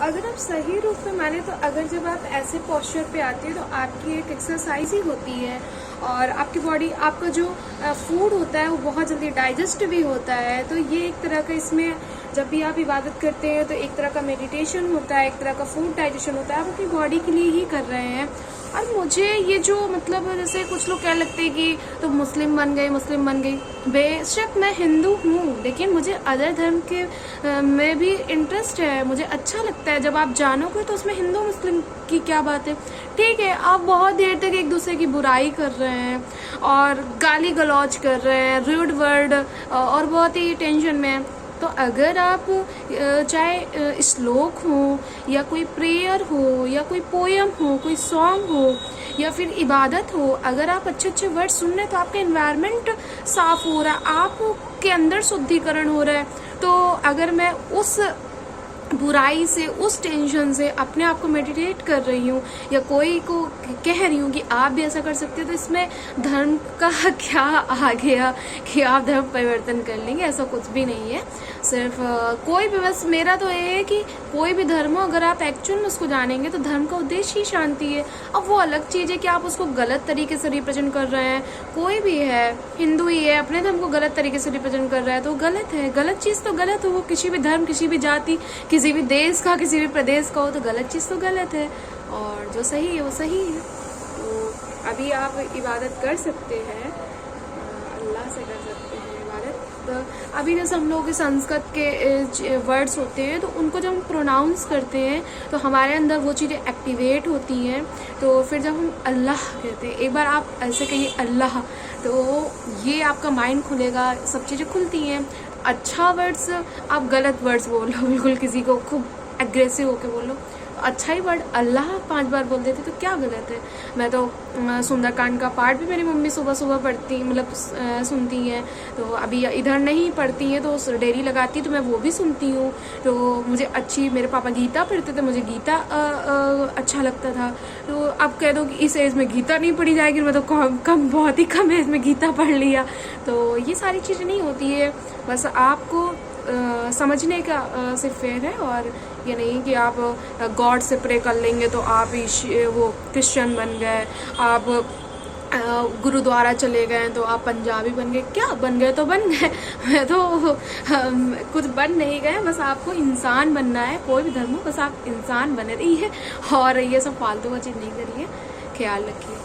अगर आप सही रूप में माने तो अगर जब आप ऐसे पोस्चर पे आते हैं तो आपकी एक एक्सरसाइज ही होती है और आपकी बॉडी, आपका जो फूड होता है वो बहुत जल्दी डाइजेस्ट भी होता है। तो ये एक तरह का, इसमें जब भी आप इबादत करते हैं तो एक तरह का मेडिटेशन होता है, एक तरह का फूड डाइजेशन होता है, आप अपनी बॉडी के लिए ही कर रहे हैं। और मुझे ये जो मतलब जैसे कुछ लोग कहने लगते हैं कि तो मुस्लिम बन गई, बेशक मैं हिंदू हूँ लेकिन मुझे अदर धर्म के में भी इंटरेस्ट है। मुझे अच्छा लगता है जब आप जानोगे तो उसमें हिंदू मुस्लिम की क्या बात है। ठीक है, आप बहुत देर तक एक दूसरे की बुराई कर रहे हैं और गाली गलौज कर रहे हैं, रूड वर्ड, और बहुत ही टेंशन में है। तो अगर आप चाहे श्लोक हो या कोई प्रेयर हो या कोई पोयम हो, कोई सॉन्ग हो या फिर इबादत हो, अगर आप अच्छे अच्छे वर्ड सुन रहे हैं तो आपका एनवायरनमेंट साफ हो रहा है, आपके अंदर शुद्धिकरण हो रहा है। तो अगर मैं उस बुराई से, उस टेंशन से अपने आप को मेडिटेट कर रही हूँ या कोई को कह रही हूँ कि आप भी ऐसा कर सकते हो, तो इसमें धर्म का क्या आ गया कि आप धर्म परिवर्तन कर लेंगे। ऐसा कुछ भी नहीं है। सिर्फ कोई भी, बस मेरा तो ये है कि कोई भी धर्म हो, अगर आप एक्चुअल में उसको जानेंगे तो धर्म का उद्देश्य ही शांति है। अब वो अलग चीज़ है कि आप उसको गलत तरीके से रिप्रेजेंट कर रहे हैं। कोई भी है, हिंदू ही है, अपने धर्म को गलत तरीके से रिप्रेजेंट कर रहा है तो गलत है। गलत चीज़ तो गलत हो, वो किसी भी धर्म, किसी भी जाति, किसी भी देश का, किसी भी प्रदेश का हो, तो गलत चीज़ तो गलत है और जो सही है वो सही है। तो अभी आप इबादत कर सकते हैं, अल्लाह से कर सकते हैं इबादत। तो अभी जैसे हम लोग संस्कृत के वर्ड्स होते हैं तो उनको जब हम प्रोनाउंस करते हैं तो हमारे अंदर वो चीज़ें एक्टिवेट होती हैं। तो फिर जब हम अल्लाह कहते हैं, एक बार आप ऐसे कहिए अल्लाह, तो ये आपका माइंड खुलेगा, सब चीज़ें खुलती हैं। अच्छा वर्ड्स, आप गलत वर्ड्स बोलो, बिल्कुल किसी को खूब एग्रेसिव होके बोलो। अच्छा ही वर्ड अल्लाह 5 बार बोल देते तो क्या गलत है। मैं तो सुंदरकांड का पाठ भी मेरी मम्मी सुबह सुबह पढ़ती, मतलब सुनती हैं। तो अभी इधर नहीं पढ़ती हैं तो डेली लगाती, तो मैं वो भी सुनती हूँ। तो मुझे अच्छी, मेरे पापा गीता पढ़ते थे, मुझे गीता अच्छा लगता था। तो अब कह दो कि इस एज में गीता नहीं पढ़ी जाएगी, मैं तो बहुत ही कम एज में गीता पढ़ लिया। तो ये सारी चीज़ें नहीं होती है, बस आपको समझने का सिर्फ फेयर है। और ये नहीं कि आप गॉड से प्रे कर लेंगे तो आप वो क्रिश्चियन बन गए, आप गुरुद्वारा चले गए तो आप पंजाबी बन गए। क्या बन गए तो बन गए, मैं तो कुछ बन नहीं गए। बस आपको इंसान बनना है, कोई भी धर्म हो, बस आप इंसान बने रहिए और ये सब फालतू का चीज़ नहीं करिए। ख्याल रखिए।